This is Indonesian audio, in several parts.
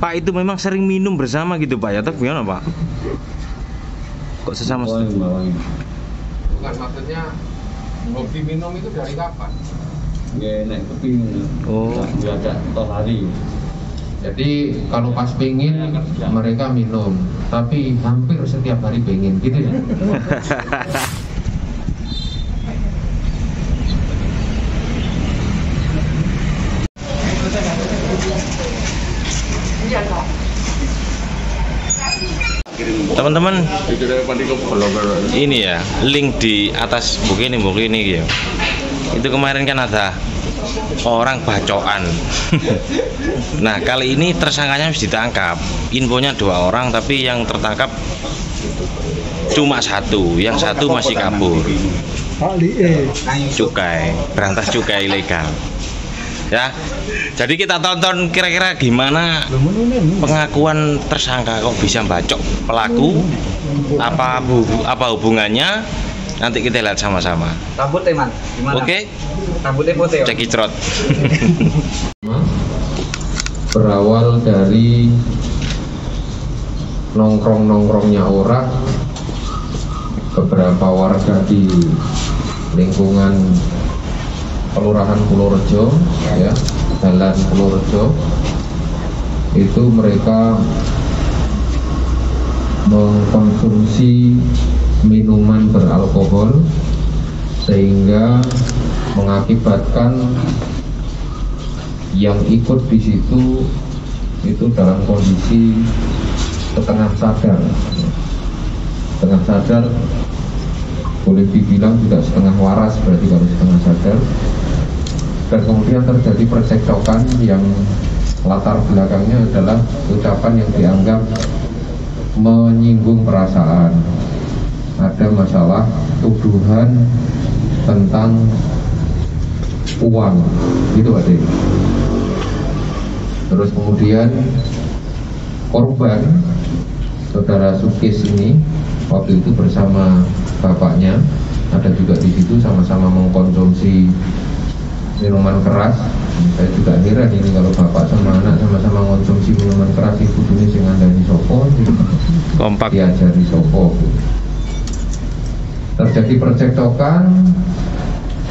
Pak itu memang sering minum bersama gitu Pak ya, atau gimana Pak? Kok sesama? Bukan, maksudnya hobi minum itu dari kapan? Ya naik keping. Oh. Ada toh hari. Jadi kalau pas pingin mereka minum, tapi hampir setiap hari pingin gitu ya. Teman-teman, ini ya link di atas buku ini ya. Itu kemarin kan ada orang bacokan. Nah kali ini tersangkanya harus ditangkap. Infonya 2 orang, tapi yang tertangkap cuma 1. Yang 1 masih kabur. Cukai, berantas cukai ilegal. Ya, jadi kita tonton kira-kira gimana pengakuan tersangka kok bisa bacok pelaku, apa hubungannya, nanti kita lihat sama-sama. Rambutnya man, gimana? Oke, Rambutnya putih. cekicrot. Berawal dari nongkrong-nongkrongnya orang, beberapa warga di lingkungan Kelurahan Purworejo, ya, Jalan Purworejo, itu mereka mengkonsumsi minuman beralkohol sehingga mengakibatkan yang ikut di situ itu dalam kondisi setengah sadar, boleh dibilang juga setengah waras, berarti kalau setengah sadar. Dan kemudian terjadi percekcokan yang latar belakangnya adalah ucapan yang dianggap menyinggung perasaan. Ada masalah tuduhan tentang uang, gitu Pak. Terus kemudian korban, saudara Sukis ini waktu itu bersama bapaknya ada juga di situ, sama-sama mengkonsumsi minuman keras. Saya juga heran ini kalau bapak sama anak sama-sama mengkonsumsi minuman keras, ibu dunia sing ngandani sopo, Kompak. diajari sopo. Terjadi percekcokan.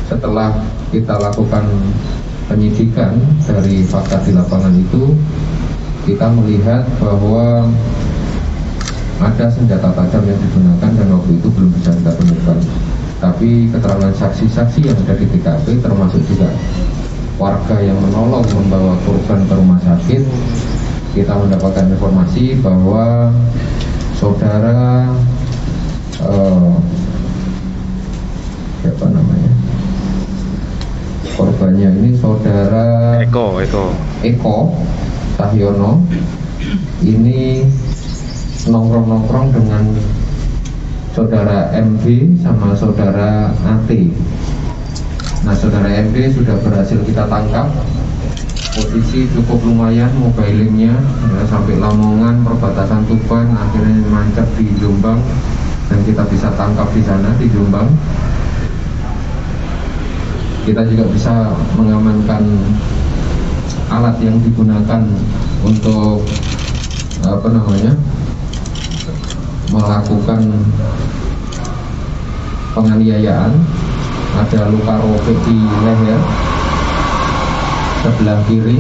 Setelah kita lakukan penyidikan dari fakta di lapangan itu, kita melihat bahwa ada senjata tajam yang digunakan dan waktu itu belum bisa kita temukan. Tapi keterangan saksi-saksi yang ada di TKP, termasuk juga warga yang menolong membawa korban ke rumah sakit, kita mendapatkan informasi bahwa saudara siapa namanya, korbannya ini saudara Eko Cahyono ini nongkrong-nongkrong dengan saudara MB sama saudara AT. Nah, saudara MB sudah berhasil kita tangkap. Posisi cukup lumayan, mobilingnya ya, sampai Lamongan, perbatasan Tuban, akhirnya mancap di Jombang dan kita bisa tangkap di sana di Jombang. Kita juga bisa mengamankan alat yang digunakan untuk melakukan penganiayaan. Ada luka robek di leher sebelah kiri,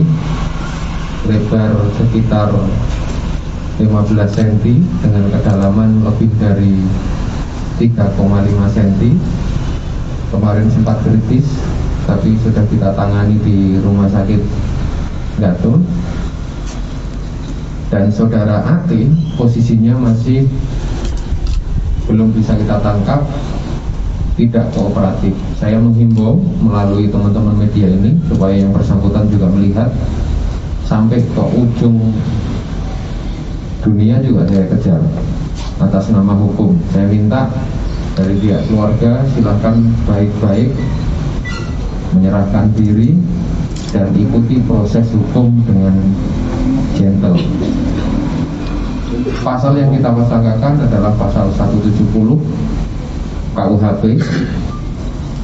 lebar sekitar 15 cm dengan kedalaman lebih dari 3,5 cm. Kemarin sempat kritis, tapi sudah kita tangani di rumah sakit Gatot. Dan saudara Ati posisinya masih belum bisa kita tangkap, tidak kooperatif. Saya menghimbau melalui teman-teman media ini supaya yang bersangkutan juga melihat sampai ke ujung dunia juga saya kejar atas nama hukum. Saya minta dari pihak keluarga silahkan baik-baik menyerahkan diri dan ikuti proses hukum dengan gentle. Pasal yang kita persangkakan adalah pasal 170 KUHP,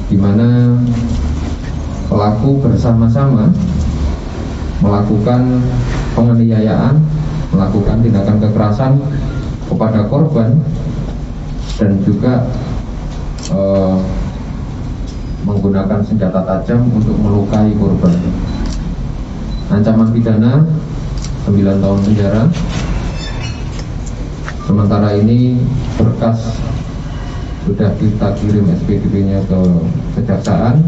di mana pelaku bersama-sama melakukan penganiayaan, melakukan tindakan kekerasan kepada korban, dan juga menggunakan senjata tajam untuk melukai korban. Ancaman pidana 9 tahun penjara. Sementara ini berkas sudah kita kirim SPDP-nya ke kejaksaan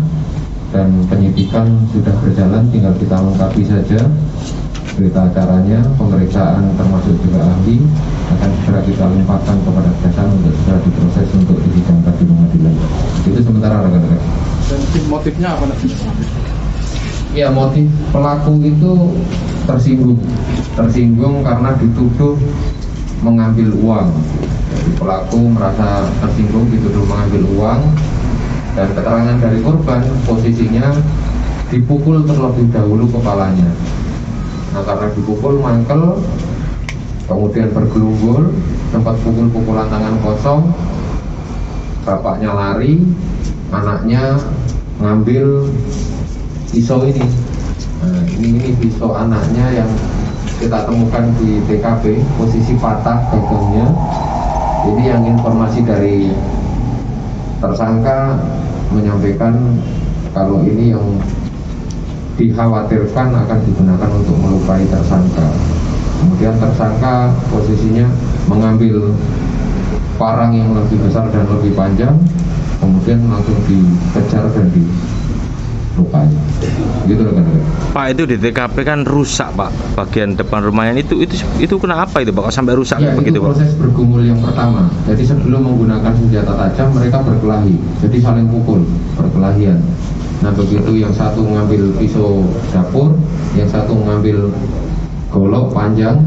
dan penyidikan sudah berjalan, tinggal kita lengkapi saja berita acaranya. Pemeriksaan termasuk juga ahli akan segera kita limpahkan kepada kejaksaan untuk segera diproses untuk disidangkan di pengadilan. Itu sementara rekan-rekan. Dan motifnya apa nanti? Ya, motif pelaku itu tersinggung karena dituduh mengambil uang. Jadi pelaku merasa tersinggung dituduh mengambil uang, dan keterangan dari korban posisinya dipukul terlebih dahulu kepalanya. Nah, karena dipukul mangkel, kemudian bergelumbul, sempat pukul-pukulan tangan kosong, bapaknya lari, anaknya ngambil pisau ini. Nah, ini pisau anaknya yang kita temukan di TKP, posisi patah gagangnya. Ini yang informasi dari tersangka menyampaikan kalau ini yang dikhawatirkan akan digunakan untuk melukai tersangka. Kemudian tersangka posisinya mengambil parang yang lebih besar dan lebih panjang, kemudian langsung dikejar dan dilukai. Gitu rekan-rekan. Pak, itu di TKP kan rusak Pak, bagian depan rumahnya itu kenapa itu Pak kok sampai rusak Ya, begitu itu Pak? proses bergumul yang pertama. Jadi sebelum menggunakan senjata tajam mereka berkelahi, jadi saling pukul, berkelahian. Nah, begitu yang satu mengambil pisau dapur, yang satu mengambil golok panjang.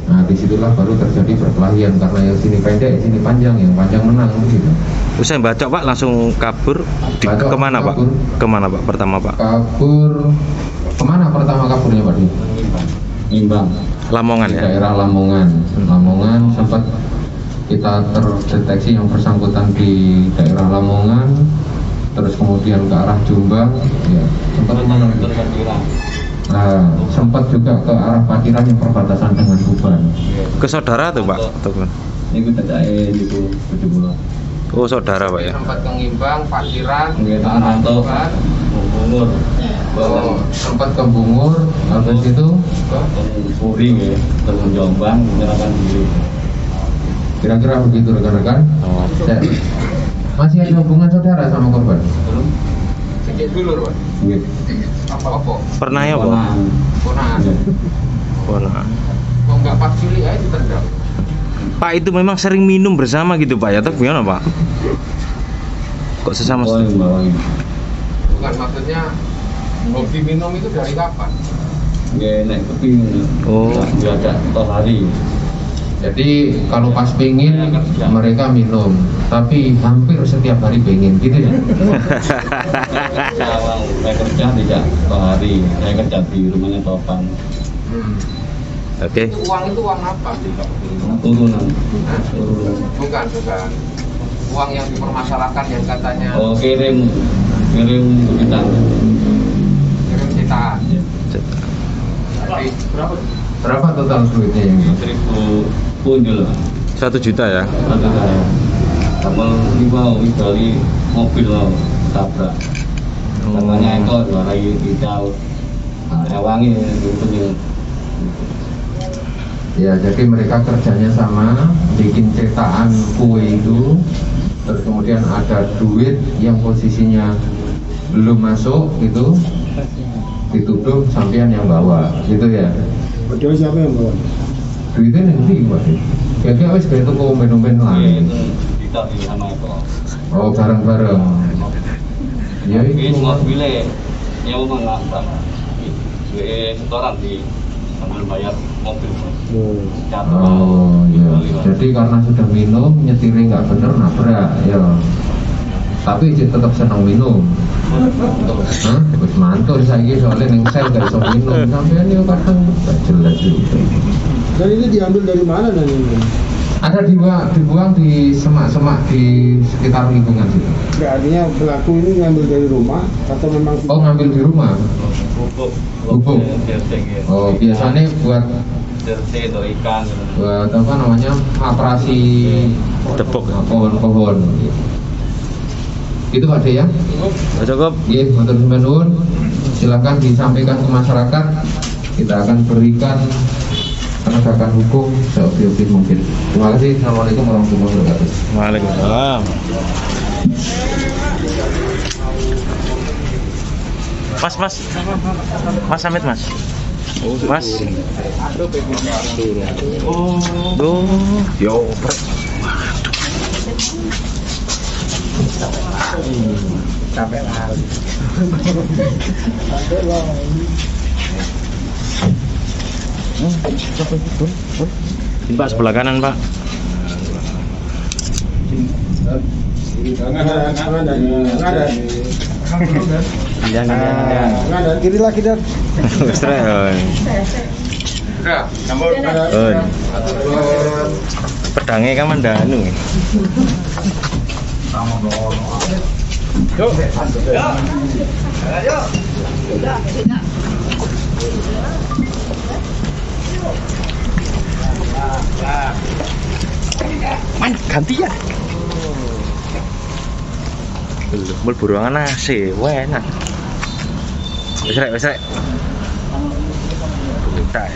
Nah, disitulah baru terjadi perkelahian karena yang sini pendek, sini panjang, yang panjang menang gitu. Usai bacok Pak langsung kabur kemana Pak? Kabur. Kemana Pak pertama Pak? Kabur kemana pertama kaburnya Pak Di? Imbang. Lamongan Di ya? daerah Lamongan. Lamongan sempat kita terdeteksi yang bersangkutan di daerah Lamongan, terus kemudian ke arah Jombang, ya sempat sempat juga ke arah Patiran yang perbatasan dengan Tuban. Ke saudara tuh Pak? Tuh. Ini kita cai itu 70. Oh saudara Pak ya? Sempat ke Ngimbang, Patiran, Nggih, ke arah Tanah Tuban. Bungur. Oh, sempat ke Bungur, habis itu ke Puri nggih, terus Jombang menyerahkan diri. kira-kira begitu rekan-rekan. Oh. Masih ada hubungan saudara sama korban? Belum. Sedikit dulu, Pak. Nggih. Apa? Pernah ya Pak? Ponaan. Oh, nah. Kok nggak Pak Juli aja ditendang? Pak itu memang sering minum bersama gitu Pak ya? Atau gimana Pak? Kok sesama? Oh, yang bawah ini. Bukan, maksudnya hobi minum itu dari kapan? Nggih, naik keping. Oh. Nggak ada toh hari. Jadi kalau pas pingin mereka minum, tapi hampir setiap hari pingin gitu ya. Saya kerja tidak toh hari. Saya kerja di rumahnya Topan. Oke. Uang itu uang apa sih Pak? Turunan. Bukan. Uang yang dipermasalahkan yang katanya Oh, kirim kita. kirim citaan. Tapi Berapa total duitnya yang ini? 1000 punjul. 1 juta ya? Ada saya. Kapal ini mau dari mobil mau tabrak. Katanya itu dua lagi hijau. Wangi itu yang. Ya, jadi mereka kerjanya sama, bikin cetakan kue itu, terus kemudian ada duit yang posisinya belum masuk itu, dituduh sampean yang bawa, gitu ya. Padahal siapa yang bawa? Duitnya nanti Pak. Ya wis kayak itu kok men-men lah. Kita di sama itu. Oh, bareng-bareng. Ya Ini itu. semua bile. Ya mau nggak sama. Setoran di sambil bayar mobil. Oh iya. Jadi karena sudah minum, nyetirnya nggak bener, nabrak ya. Tapi tetap senang minum. Hah? Terus mantul saya soalnya neng sel gak bisa minum. Sampai ini kadang gak jelas juga. Dan ini diambil dari mana dan ini? Ada dibuang di semak-semak di sekitar lingkungan situ. Enggak, artinya pelaku ini ngambil dari rumah atau memang Oh, ngambil di rumah. Bubuk. Oh, biasanya buat ikan. buat apa namanya? Operasi Tepuk. pohon-pohon. Itu Pak De ya. Cukup. Iya, matur nuwun. Silakan disampaikan ke masyarakat. Kita akan berikan penegakan hukum seobjektif mungkin. Terima kasih. Assalamualaikum warahmatullahi wabarakatuh. Waalaikumsalam. Mas Hamid mas. Mas. Yo. capek lah. Pak sebelah kanan Pak. Jangan. Kiri lagi dan. Pedangnya kan mandanu. Man gantian. Belum buruangan nasi, wah enak. Wes rek. Udah.